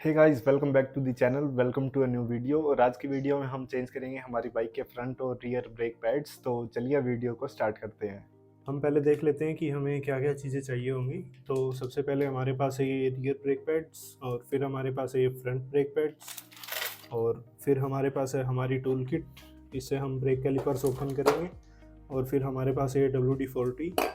Hey guys, welcome back to the channel. Welcome to a new video. और आज की video में हम चेंज करेंगे हमारी बाइक के फ्रंट और रियर ब्रेक पैड्स। तो चलिए वीडियो को स्टार्ट करते हैं। हम पहले देख लेते हैं कि हमें क्या क्या चीज़ें चाहिए होंगी। तो सबसे पहले हमारे पास है ये रियर ब्रेक पैड्स, और फिर हमारे पास है ये फ्रंट ब्रेक पैड्स, और फिर हमारे पास है हमारी टूल किट। इससे हम ब्रेक कैलिपर्स ओपन करेंगे। और फिर हमारे पास है WD-40,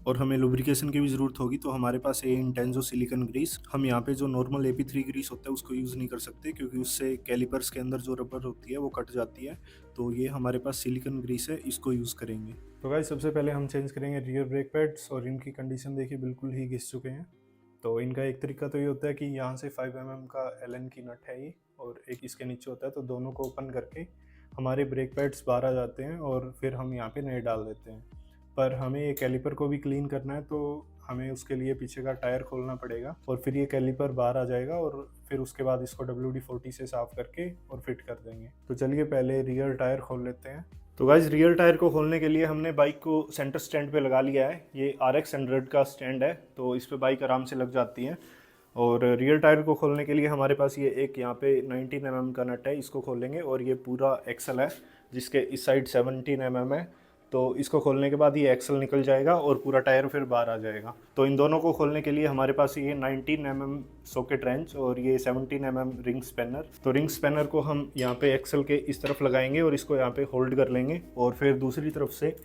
और हमें लुब्रिकेशन की भी ज़रूरत होगी। तो हमारे पास है इंटेंजो सिलिकॉन ग्रीस। हम यहाँ पे जो नॉर्मल AP3 ग्रीस होता है उसको यूज़ नहीं कर सकते, क्योंकि उससे कैलिपर्स के अंदर जो रबर होती है वो कट जाती है। तो ये हमारे पास सिलिकॉन ग्रीस है, इसको यूज़ करेंगे। तो गाइस, सबसे पहले हम चेंज करेंगे रियर ब्रेक पैड्स, और इनकी कंडीशन देखिए बिल्कुल ही घिस चुके हैं। तो इनका एक तरीका तो ये होता है कि यहाँ से 5 mm का एलन की नट है ये, और एक इसके नीचे होता है। तो दोनों को ओपन करके हमारे ब्रेक पैड्स बाहर आ जाते हैं, और फिर हम यहाँ पे नए डाल देते हैं। पर हमें ये कैलिपर को भी क्लीन करना है, तो हमें उसके लिए पीछे का टायर खोलना पड़ेगा, और फिर ये कैलिपर बाहर आ जाएगा। और फिर उसके बाद इसको WD-40 से साफ़ करके और फिट कर देंगे। तो चलिए पहले रियर टायर खोल लेते हैं। तो गाइज, रियर टायर को खोलने के लिए हमने बाइक को सेंटर स्टैंड पे लगा लिया है। ये RX 100 का स्टैंड है, तो इस पे बाइक आराम से लग जाती है। और रियर टायर को खोलने के लिए हमारे पास ये एक यहाँ पे 19 mm का नट है, इसको खोलेंगे। और ये पूरा एक्सल है, जिसके इस साइड 17 mm है। तो इसको खोलने के बाद ये एक्सल निकल जाएगा और पूरा टायर फिर बाहर आ जाएगा। तो इन दोनों को खोलने के लिए हमारे पास ये 19 mm सॉकेट रेंच और ये 17 mm रिंग स्पैनर। तो रिंग स्पैनर को हम यहाँ पे एक्सल के इस तरफ लगाएंगे और इसको यहाँ पे होल्ड कर लेंगे। और फिर दूसरी तरफ से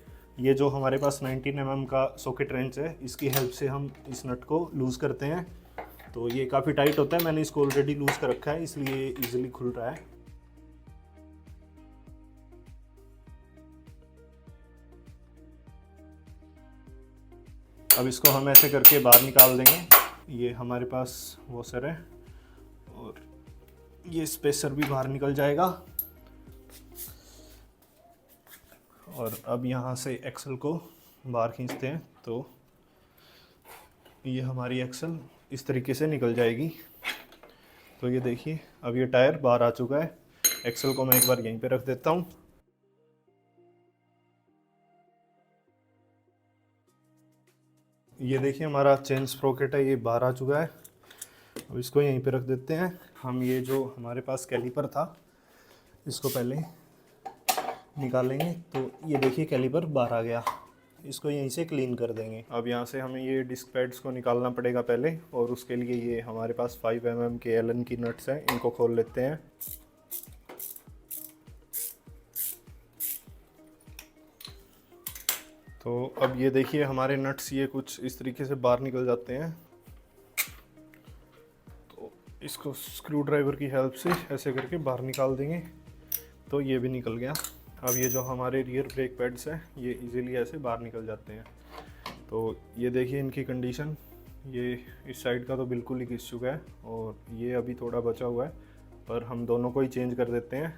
ये जो हमारे पास 19 mm का सॉकेट रेंच है, इसकी हेल्प से हम इस नट को लूज़ करते हैं। तो ये काफ़ी टाइट होता है, मैंने इसको ऑलरेडी लूज़ कर रखा है, इसलिए ईजिली खुल रहा है। अब इसको हम ऐसे करके बाहर निकाल देंगे। ये हमारे पास वॉशर है, और ये स्पेसर भी बाहर निकल जाएगा। और अब यहाँ से एक्सल को बाहर खींचते हैं, तो ये हमारी एक्सल इस तरीके से निकल जाएगी। तो ये देखिए, अब ये टायर बाहर आ चुका है। एक्सल को मैं एक बार यहीं पे रख देता हूँ। ये देखिए, हमारा चेन स्प्रोकेट है, ये बाहर आ चुका है। अब इसको यहीं पे रख देते हैं। हम ये जो हमारे पास कैलिपर था, इसको पहले निकालेंगे। तो ये देखिए, कैलिपर बाहर आ गया। इसको यहीं से क्लीन कर देंगे। अब यहाँ से हमें ये डिस्क पैड्स को निकालना पड़ेगा पहले, और उसके लिए ये हमारे पास 5 mm के एलन की नट्स हैं, इनको खोल लेते हैं। तो अब ये देखिए, हमारे नट्स ये कुछ इस तरीके से बाहर निकल जाते हैं। तो इसको स्क्रू ड्राइवर की हेल्प से ऐसे करके बाहर निकाल देंगे। तो ये भी निकल गया। अब ये जो हमारे रियर ब्रेक पैड्स हैं, ये इजीली ऐसे बाहर निकल जाते हैं। तो ये देखिए इनकी कंडीशन, ये इस साइड का तो बिल्कुल ही घिस चुका है, और ये अभी थोड़ा बचा हुआ है, पर हम दोनों को ही चेंज कर देते हैं।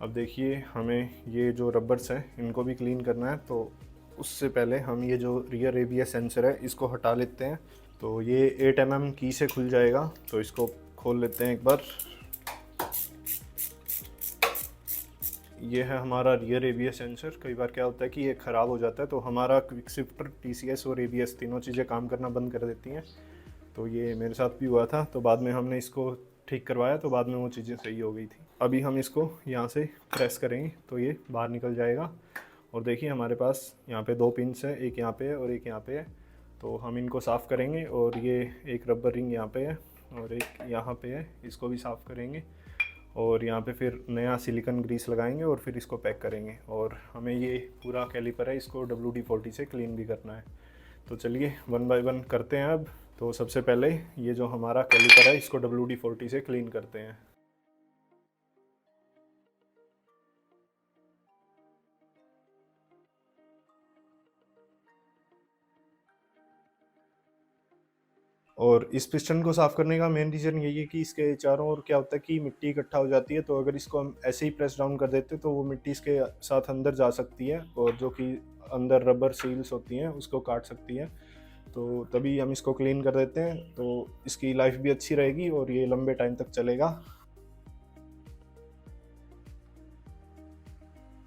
अब देखिए, हमें ये जो रबर्स हैं इनको भी क्लीन करना है। तो उससे पहले हम ये जो रियर ABS सेंसर है, इसको हटा लेते हैं। तो ये 8 mm की से खुल जाएगा, तो इसको खोल लेते हैं एक बार। ये है हमारा रियर ABS सेंसर। कई बार क्या होता है कि ये ख़राब हो जाता है, तो हमारा क्विक शिफ्टर, TCS और ABS तीनों चीज़ें काम करना बंद कर देती हैं। तो ये मेरे साथ भी हुआ था, तो बाद में हमने इसको ठीक करवाया, तो बाद में वो चीज़ें सही हो गई थी। अभी हम इसको यहाँ से प्रेस करेंगे तो ये बाहर निकल जाएगा। और देखिए, हमारे पास यहाँ पे 2 पिन्स हैं, एक यहाँ पे है और एक यहाँ पे है। तो हम इनको साफ़ करेंगे। और ये एक रबर रिंग यहाँ पे है और एक यहाँ पे है, इसको भी साफ़ करेंगे। और यहाँ पे फिर नया सिलिकॉन ग्रीस लगाएंगे और फिर इसको पैक करेंगे। और हमें ये पूरा कैलिपर है, इसको WD-40 से क्लीन भी करना है। तो चलिए 1 बाय 1 करते हैं अब। तो सबसे पहले ये जो हमारा कैलिपर है, इसको WD-40 से क्लीन करते हैं। और इस पिस्टन को साफ़ करने का मेन रीज़न यही है कि इसके चारों ओर क्या होता है कि मिट्टी इकट्ठा हो जाती है। तो अगर इसको हम ऐसे ही प्रेस डाउन कर देते तो वो मिट्टी इसके साथ अंदर जा सकती है, और जो कि अंदर रबर सील्स होती हैं उसको काट सकती है। तो तभी हम इसको क्लीन कर देते हैं, तो इसकी लाइफ भी अच्छी रहेगी और ये लंबे टाइम तक चलेगा।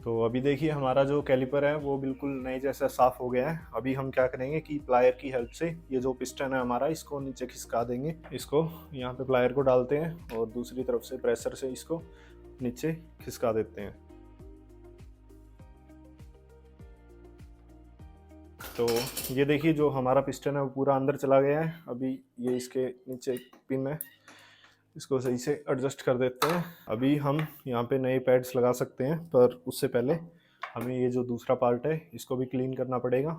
तो अभी देखिए हमारा जो कैलिपर है वो बिल्कुल नए जैसा साफ़ हो गया है। अभी हम क्या करेंगे कि प्लायर की हेल्प से ये जो पिस्टन है हमारा इसको नीचे खिसका देंगे। इसको यहाँ पे प्लायर को डालते हैं और दूसरी तरफ से प्रेशर से इसको नीचे खिसका देते हैं। तो ये देखिए जो हमारा पिस्टन है वो पूरा अंदर चला गया है। अभी ये इसके नीचे एक पिन है, इसको सही से एडजस्ट कर देते हैं। अभी हम यहाँ पे नए पैड्स लगा सकते हैं, पर उससे पहले हमें ये जो दूसरा पार्ट है इसको भी क्लीन करना पड़ेगा।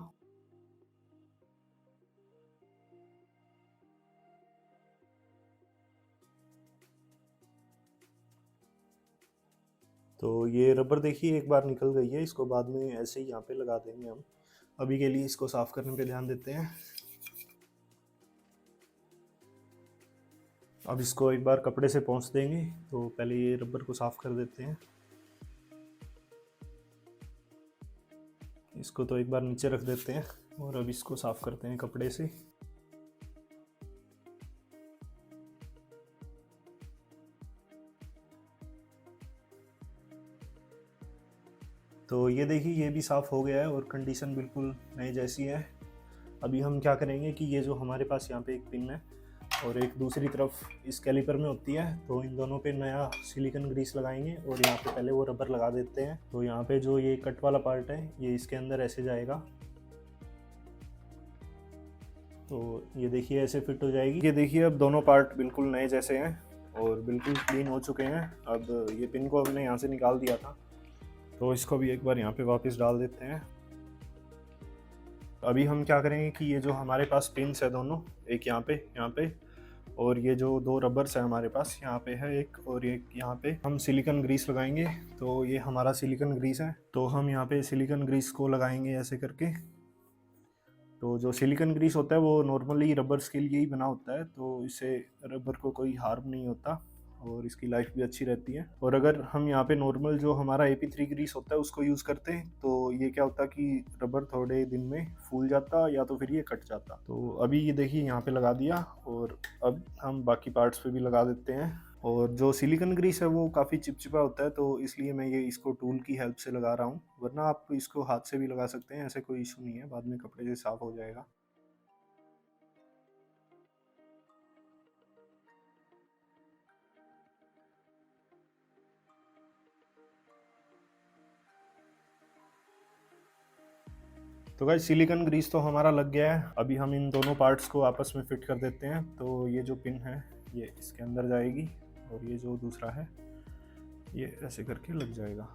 तो ये रबर देखिए एक बार निकल गई है, इसको बाद में ऐसे ही यहाँ पे लगा देंगे हम। अभी के लिए इसको साफ करने पे ध्यान देते हैं। अब इसको एक बार कपड़े से पोंछ देंगे। तो पहले ये रबर को साफ कर देते हैं। इसको तो एक बार नीचे रख देते हैं और अब इसको साफ करते हैं कपड़े से। तो ये देखिए ये भी साफ़ हो गया है और कंडीशन बिल्कुल नई जैसी है। अभी हम क्या करेंगे कि ये जो हमारे पास यहाँ पे एक पिन है और एक दूसरी तरफ इस कैलिपर में होती है, तो इन दोनों पे नया सिलिकॉन ग्रीस लगाएंगे और यहाँ पे पहले वो रबर लगा देते हैं। तो यहाँ पे जो ये कट वाला पार्ट है ये इसके अंदर ऐसे जाएगा। तो ये देखिए ऐसे फिट हो जाएगी। ये देखिए अब दोनों पार्ट बिल्कुल नए जैसे हैं और बिल्कुल क्लीन हो चुके हैं। अब ये पिन को हमने यहाँ से निकाल दिया था, तो इसको भी एक बार यहाँ पे वापस डाल देते हैं। अभी हम क्या करेंगे कि ये जो हमारे पास पिन्स है दोनों, एक यहाँ पे और ये जो दो रबर्स है हमारे पास, यहाँ पे है एक और एक यहाँ पे, हम सिलिकॉन ग्रीस लगाएंगे। तो ये हमारा सिलिकॉन ग्रीस है, तो हम यहाँ पे सिलिकॉन ग्रीस को लगाएंगे ऐसे करके। तो जो सिलिकॉन ग्रीस होता है वो नॉर्मली रबर्स के लिए ही बना होता है, तो इससे रबर को कोई हार्म नहीं होता और इसकी लाइफ भी अच्छी रहती है। और अगर हम यहाँ पे नॉर्मल जो हमारा AP3 ग्रीस होता है उसको यूज़ करते हैं तो ये क्या होता कि रबर थोड़े दिन में फूल जाता या तो फिर ये कट जाता। तो अभी ये देखिए यहाँ पे लगा दिया और अब हम बाकी पार्ट्स पे भी लगा देते हैं। और जो सिलिकॉन ग्रीस है वो काफ़ी चिपचिपा होता है, तो इसलिए मैं ये इसको टूल की हेल्प से लगा रहा हूँ, वरना आप इसको हाथ से भी लगा सकते हैं, ऐसे कोई इशू नहीं है, बाद में कपड़े से साफ़ हो जाएगा। तो गाइस सिलिकॉन ग्रीस तो हमारा लग गया है। अभी हम इन दोनों पार्ट्स को आपस में फिट कर देते हैं। तो ये जो पिन है ये इसके अंदर जाएगी और ये जो दूसरा है ये ऐसे करके लग जाएगा।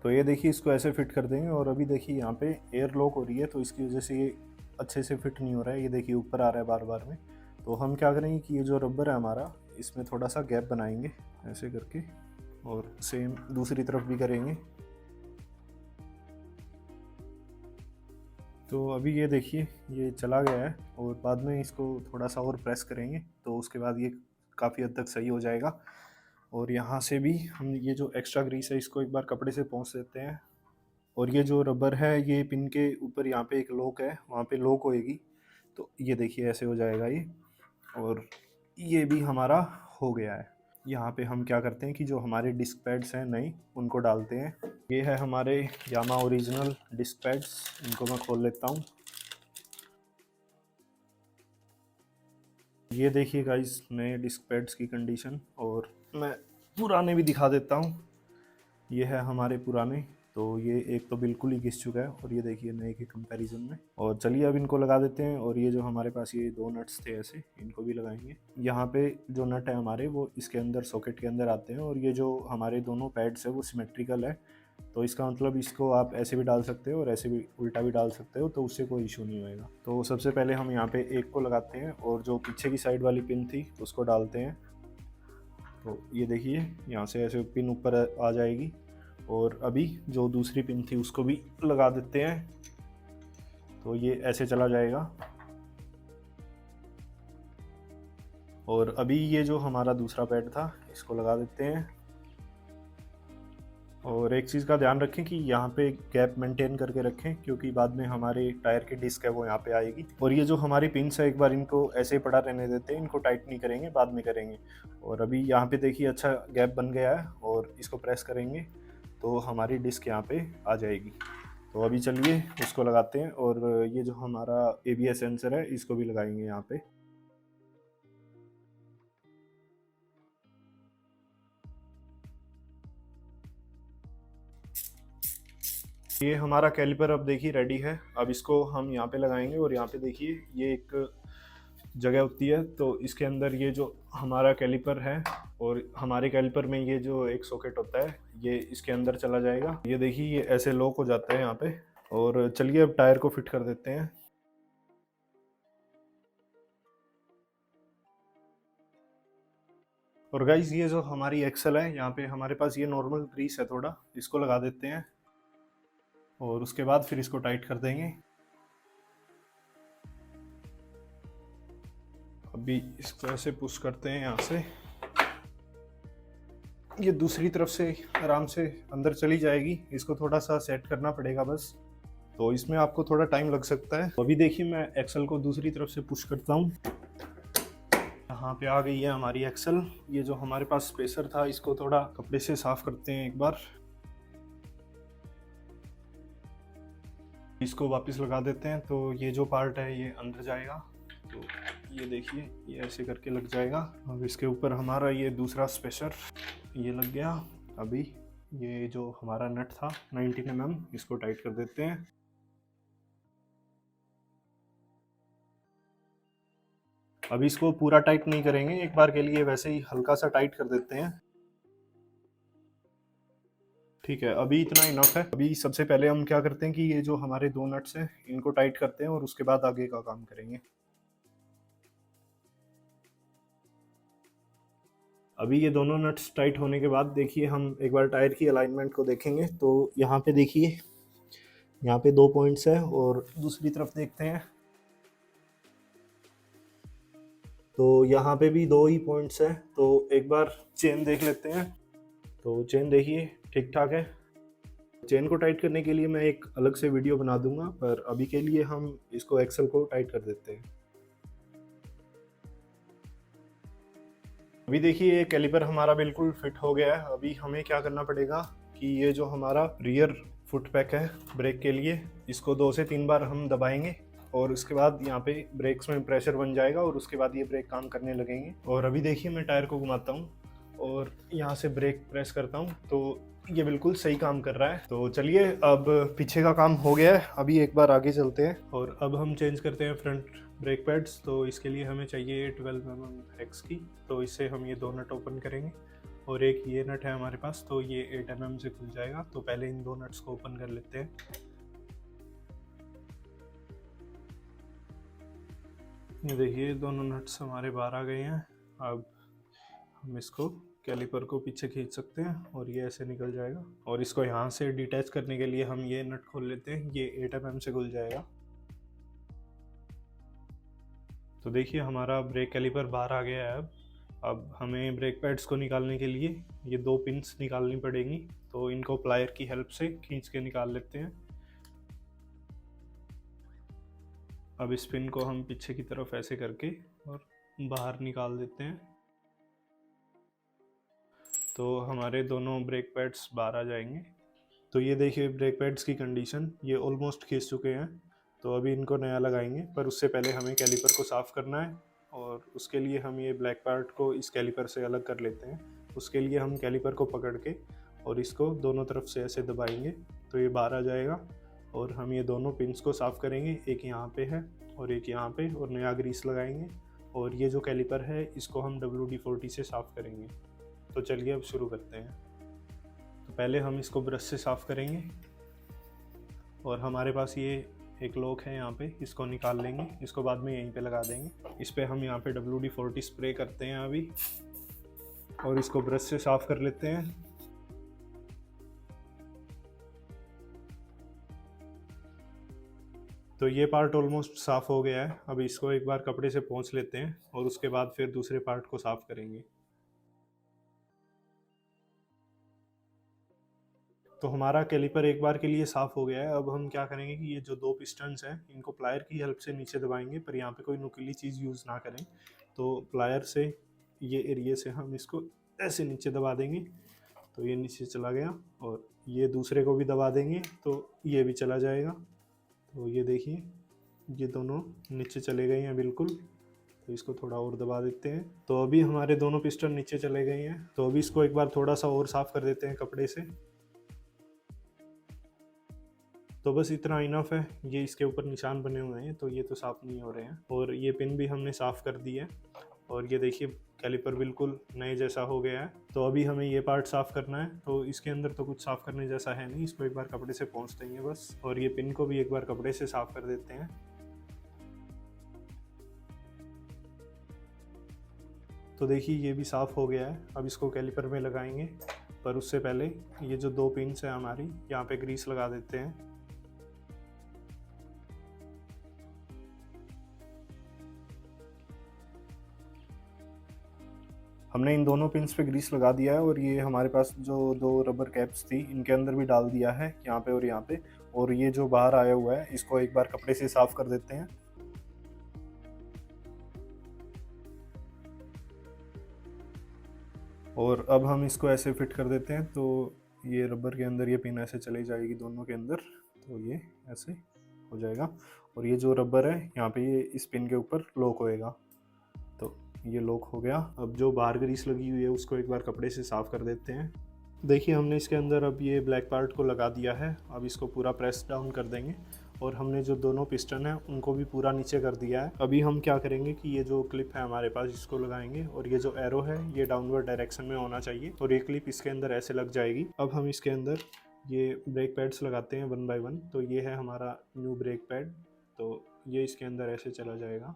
तो ये देखिए इसको ऐसे फिट कर देंगे और अभी देखिए यहाँ पे एयर लॉक हो रही है, तो इसकी वजह से ये अच्छे से फिट नहीं हो रहा है। ये देखिए ऊपर आ रहा है बार बार में। तो हम क्या करेंगे कि ये जो रबर है हमारा इसमें थोड़ा सा गैप बनाएंगे ऐसे करके, और सेम दूसरी तरफ भी करेंगे। तो अभी ये देखिए ये चला गया है और बाद में इसको थोड़ा सा और प्रेस करेंगे तो उसके बाद ये काफ़ी हद तक सही हो जाएगा। और यहाँ से भी हम ये जो एक्स्ट्रा ग्रीस है इसको एक बार कपड़े से पोंछ देते हैं। और ये जो रबर है ये पिन के ऊपर यहाँ पे एक लॉक है, वहाँ पे लॉक होएगी। तो ये देखिए ऐसे हो जाएगा ये, और ये भी हमारा हो गया है। यहाँ पे हम क्या करते हैं कि जो हमारे डिस्क पैड्स हैं नए उनको डालते हैं। ये है हमारे यामा ओरिजिनल डिस्क पैड्स, इनको मैं खोल लेता हूँ। ये देखिए गाइस नए डिस्क पैड्स की कंडीशन, और मैं पुराने भी दिखा देता हूँ। ये है हमारे पुराने, तो ये एक तो बिल्कुल ही घिस चुका है और ये देखिए नए के कंपैरिजन में। और चलिए अब इनको लगा देते हैं। और ये जो हमारे पास ये दो नट्स थे ऐसे, इनको भी लगाएंगे। यहाँ पे जो नट है हमारे वो इसके अंदर सॉकेट के अंदर आते हैं, और ये जो हमारे दोनों पैड्स है वो सिमेट्रिकल है, तो इसका मतलब इसको आप ऐसे भी डाल सकते हो और ऐसे भी उल्टा भी डाल सकते हो, तो उससे कोई इशू नहीं होएगा। तो सबसे पहले हम यहाँ पे एक को लगाते हैं और जो पीछे की साइड वाली पिन थी उसको डालते हैं। तो ये देखिए यहाँ से ऐसे पिन ऊपर आ जाएगी। और अभी जो दूसरी पिन थी उसको भी लगा देते हैं, तो ये ऐसे चला जाएगा। और अभी ये जो हमारा दूसरा पैड था इसको लगा देते हैं। और एक चीज़ का ध्यान रखें कि यहाँ पे गैप मेंटेन करके रखें, क्योंकि बाद में हमारे टायर की डिस्क है वो यहाँ पे आएगी। और ये जो हमारी पिंस है, एक बार इनको ऐसे ही पड़ा रहने देते हैं, इनको टाइट नहीं करेंगे, बाद में करेंगे। और अभी यहाँ पे देखिए अच्छा गैप बन गया है, और इसको प्रेस करेंगे तो हमारी डिस्क यहाँ पे आ जाएगी। तो अभी चलिए उसको लगाते हैं, और ये जो हमारा ABS सेंसर है इसको भी लगाएंगे यहाँ पे। ये हमारा कैलिपर अब देखिए रेडी है। अब इसको हम यहाँ पे लगाएंगे, और यहाँ पे देखिए ये एक जगह होती है, तो इसके अंदर ये जो हमारा कैलिपर है, और हमारे कैलिपर में ये जो एक सॉकेट होता है ये इसके अंदर चला जाएगा। ये देखिए ये ऐसे लॉक हो जाता है यहाँ पे। और चलिए अब टायर को फिट कर देते हैं। और गाइज ये जो हमारी एक्सल है, यहाँ पे हमारे पास ये नॉर्मल ग्रीस है थोड़ा, इसको लगा देते हैं, और उसके बाद फिर इसको टाइट कर देंगे। अभी इसको ऐसे पुश करते हैं यहाँ से, ये दूसरी तरफ से आराम से अंदर चली जाएगी। इसको थोड़ा सा सेट करना पड़ेगा बस, तो इसमें आपको थोड़ा टाइम लग सकता है। अभी देखिए मैं एक्सल को दूसरी तरफ से पुश करता हूँ। यहाँ पे आ गई है हमारी एक्सल। ये जो हमारे पास स्पेसर था इसको थोड़ा कपड़े से साफ करते हैं एक बार, इसको वापस लगा देते हैं। तो ये जो पार्ट है ये अंदर जाएगा, तो ये देखिए ये ऐसे करके लग जाएगा। अब इसके ऊपर हमारा ये दूसरा स्पेसर ये लग गया। अभी ये जो हमारा नट था 19 mm, इसको टाइट कर देते हैं। अभी इसको पूरा टाइट नहीं करेंगे, एक बार के लिए वैसे ही हल्का सा टाइट कर देते हैं। ठीक है, अभी इतना इनफ है। अभी सबसे पहले हम क्या करते हैं कि ये जो हमारे दो नट्स हैं इनको टाइट करते हैं, और उसके बाद आगे का काम करेंगे। अभी ये दोनों नट्स टाइट होने के बाद देखिए हम एक बार टायर की अलाइनमेंट को देखेंगे। तो यहाँ पे देखिए यहाँ पे 2 पॉइंट्स है, और दूसरी तरफ देखते हैं तो यहाँ पे भी 2 ही पॉइंट्स है। तो एक बार चेन देख लेते हैं। तो चेन देखिए ठीक ठाक है। चेन को टाइट करने के लिए मैं एक अलग से वीडियो बना दूंगा, पर अभी के लिए हम इसको एक्सल को टाइट कर देते हैं। अभी देखिए ये कैलिपर हमारा बिल्कुल फिट हो गया है। अभी हमें क्या करना पड़ेगा कि ये जो हमारा रियर फुट पैक है ब्रेक के लिए, इसको 2 से 3 बार हम दबाएंगे, और उसके बाद यहाँ पे ब्रेक्स में प्रेशर बन जाएगा, और उसके बाद ये ब्रेक काम करने लगेंगे। और अभी देखिए मैं टायर को घुमाता हूँ और यहाँ से ब्रेक प्रेस करता हूँ, तो ये बिल्कुल सही काम कर रहा है। तो चलिए अब पीछे का काम हो गया है, अभी एक बार आगे चलते हैं। और अब हम चेंज करते हैं फ्रंट ब्रेक पैड्स। तो इसके लिए हमें चाहिए 12 mm एक्स की। तो इससे हम ये 2 नट ओपन करेंगे, और एक ये नट है हमारे पास, तो ये 8 mm से खुल जाएगा। तो पहले इन 2 नट्स को ओपन कर लेते हैं। ये देखिए दोनों नट्स हमारे बाहर आ गए हैं। अब हम इसको कैलिपर को पीछे खींच सकते हैं, और ये ऐसे निकल जाएगा। और इसको यहाँ से डिटैच करने के लिए हम ये नट खोल लेते हैं, ये 8 mm से खुल जाएगा। तो देखिए हमारा ब्रेक कैलिपर बाहर आ गया है। अब हमें ब्रेक पैड्स को निकालने के लिए ये 2 पिन्स निकालनी पड़ेंगी, तो इनको प्लायर की हेल्प से खींच के निकाल लेते हैं। अब इस पिन को हम पीछे की तरफ ऐसे करके और बाहर निकाल देते हैं, तो हमारे दोनों ब्रेक पैड्स बाहर आ जाएंगे। तो ये देखिए ब्रेक पैड्स की कंडीशन, ये ऑलमोस्ट खींच चुके हैं। तो अभी इनको नया लगाएंगे, पर उससे पहले हमें कैलिपर को साफ़ करना है, और उसके लिए हम ये ब्लैक पार्ट को इस कैलिपर से अलग कर लेते हैं। उसके लिए हम कैलिपर को पकड़ के और इसको दोनों तरफ से ऐसे दबाएंगे, तो ये बाहर आ जाएगा। और हम ये दोनों पिन्स को साफ़ करेंगे, एक यहाँ पे है और एक यहाँ पे, और नया ग्रीस लगाएंगे। और ये जो कैलिपर है इसको हम WD-40 से साफ़ करेंगे। तो चलिए अब शुरू करते हैं। तो पहले हम इसको ब्रश से साफ़ करेंगे, और हमारे पास ये एक लॉक है यहाँ पे, इसको निकाल लेंगे। इसको बाद में यहीं पे लगा देंगे। इस पे हम यहाँ पे WD-40 स्प्रे करते हैं अभी, और इसको ब्रश से साफ़ कर लेते हैं। तो ये पार्ट ऑलमोस्ट साफ़ हो गया है। अब इसको एक बार कपड़े से पोंछ लेते हैं, और उसके बाद फिर दूसरे पार्ट को साफ़ करेंगे। तो हमारा कैलिपर एक बार के लिए साफ़ हो गया है। अब हम क्या करेंगे कि ये जो 2 पिस्टन्स हैं इनको प्लायर की हेल्प से नीचे दबाएंगे, पर यहाँ पे कोई नुकीली चीज़ यूज़ ना करें। तो प्लायर से ये एरिए से हम इसको ऐसे नीचे दबा देंगे तो ये नीचे चला गया, और ये दूसरे को भी दबा देंगे तो ये भी चला जाएगा। तो ये देखिए ये दोनों नीचे चले गए हैं बिल्कुल। तो इसको थोड़ा और दबा देते हैं। तो अभी हमारे दोनों पिस्टन नीचे चले गए हैं। तो अभी इसको एक बार थोड़ा सा और साफ़ कर देते हैं कपड़े से। तो बस इतना इनफ है। ये इसके ऊपर निशान बने हुए हैं तो ये तो साफ़ नहीं हो रहे हैं, और ये पिन भी हमने साफ़ कर दी है। और ये देखिए कैलिपर बिल्कुल नए जैसा हो गया है। तो अभी हमें ये पार्ट साफ़ करना है। तो इसके अंदर तो कुछ साफ़ करने जैसा है नहीं, इसको एक बार कपड़े से पोंछ देंगे बस। और ये पिन को भी एक बार कपड़े से साफ़ कर देते हैं। तो देखिए ये भी साफ़ हो गया है। अब इसको कैलिपर में लगाएंगे, पर उससे पहले ये जो 2 पिन्स हैं हमारी, यहाँ पे ग्रीस लगा देते हैं। हमने इन दोनों पिन्स पे ग्रीस लगा दिया है, और ये हमारे पास जो 2 रबर कैप्स थी इनके अंदर भी डाल दिया है, यहाँ पे और यहाँ पे। और ये जो बाहर आया हुआ है इसको एक बार कपड़े से साफ़ कर देते हैं। और अब हम इसको ऐसे फिट कर देते हैं। तो ये रबर के अंदर ये पिन ऐसे चली जाएगी दोनों के अंदर, तो ये ऐसे हो जाएगा। और ये जो रबर है यहाँ पे ये इस पिन के ऊपर लॉक होएगा। तो ये लॉक हो गया। अब जो बाहर ग्रीस लगी हुई है उसको एक बार कपड़े से साफ़ कर देते हैं। देखिए हमने इसके अंदर अब ये ब्लैक पार्ट को लगा दिया है। अब इसको पूरा प्रेस डाउन कर देंगे, और हमने जो दोनों पिस्टन हैं उनको भी पूरा नीचे कर दिया है। अभी हम क्या करेंगे कि ये जो क्लिप है हमारे पास इसको लगाएंगे, और ये जो एरो है ये डाउनवर्ड डायरेक्शन में होना चाहिए, और ये क्लिप इसके अंदर ऐसे लग जाएगी। अब हम इसके अंदर ये ब्रेक पैड्स लगाते हैं 1 बाय 1। तो ये है हमारा न्यू ब्रेक पैड। तो ये इसके अंदर ऐसे चला जाएगा,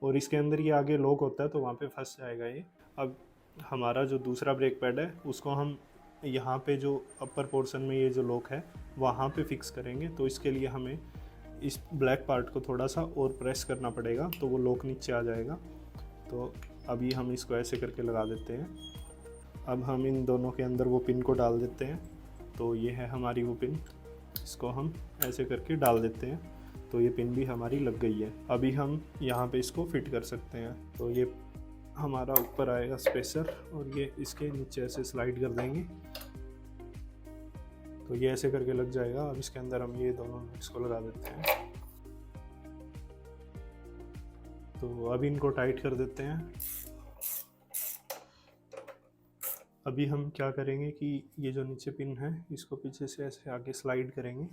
और इसके अंदर ये आगे लॉक होता है तो वहाँ पे फंस जाएगा ये। अब हमारा जो दूसरा ब्रेक पैड है उसको हम यहाँ पे जो अपर पोर्शन में ये जो लॉक है वहाँ पे फिक्स करेंगे। तो इसके लिए हमें इस ब्लैक पार्ट को थोड़ा सा और प्रेस करना पड़ेगा, तो वो लॉक नीचे आ जाएगा। तो अभी हम इसको ऐसे करके लगा देते हैं। अब हम इन दोनों के अंदर वो पिन को डाल देते हैं। तो ये है हमारी वो पिन, इसको हम ऐसे करके डाल देते हैं। तो ये पिन भी हमारी लग गई है। अभी हम यहाँ पे इसको फिट कर सकते हैं। तो ये हमारा ऊपर आएगा स्पेसर, और ये इसके नीचे ऐसे स्लाइड कर देंगे तो ये ऐसे करके लग जाएगा। अब इसके अंदर हम ये दोनों नट्स को लगा देते हैं। तो अभी इनको टाइट कर देते हैं। अभी हम क्या करेंगे कि ये जो नीचे पिन है इसको पीछे से ऐसे आगे स्लाइड करेंगे,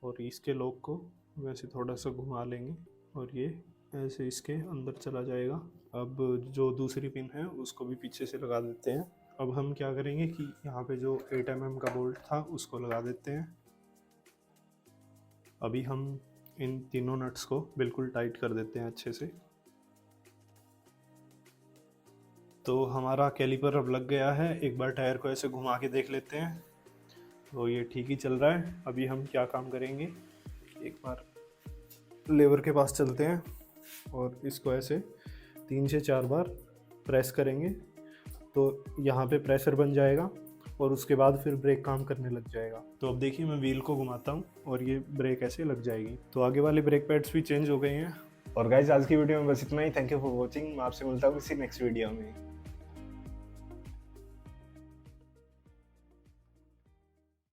और इसके लॉक को वैसे थोड़ा सा घुमा लेंगे, और ये ऐसे इसके अंदर चला जाएगा। अब जो दूसरी पिन है उसको भी पीछे से लगा देते हैं। अब हम क्या करेंगे कि यहाँ पे जो 8 mm का बोल्ट था उसको लगा देते हैं। अभी हम इन तीनों नट्स को बिल्कुल टाइट कर देते हैं अच्छे से। तो हमारा कैलिपर अब लग गया है। एक बार टायर को ऐसे घुमा के देख लेते हैं। तो ये ठीक ही चल रहा है। अभी हम क्या काम करेंगे, एक बार लेवर के पास चलते हैं और इसको ऐसे 3 से 4 बार प्रेस करेंगे। तो यहाँ पे प्रेशर बन जाएगा, और उसके बाद फिर ब्रेक काम करने लग जाएगा। तो अब देखिए मैं व्हील को घुमाता हूँ और ये ब्रेक ऐसे लग जाएगी। तो आगे वाले ब्रेक पैड्स भी चेंज हो गए हैं। और गाइज आज की वीडियो में बस इतना ही। Thank you for watching. मैं आपसे मिलता हूँ किसी नेक्स्ट वीडियो में।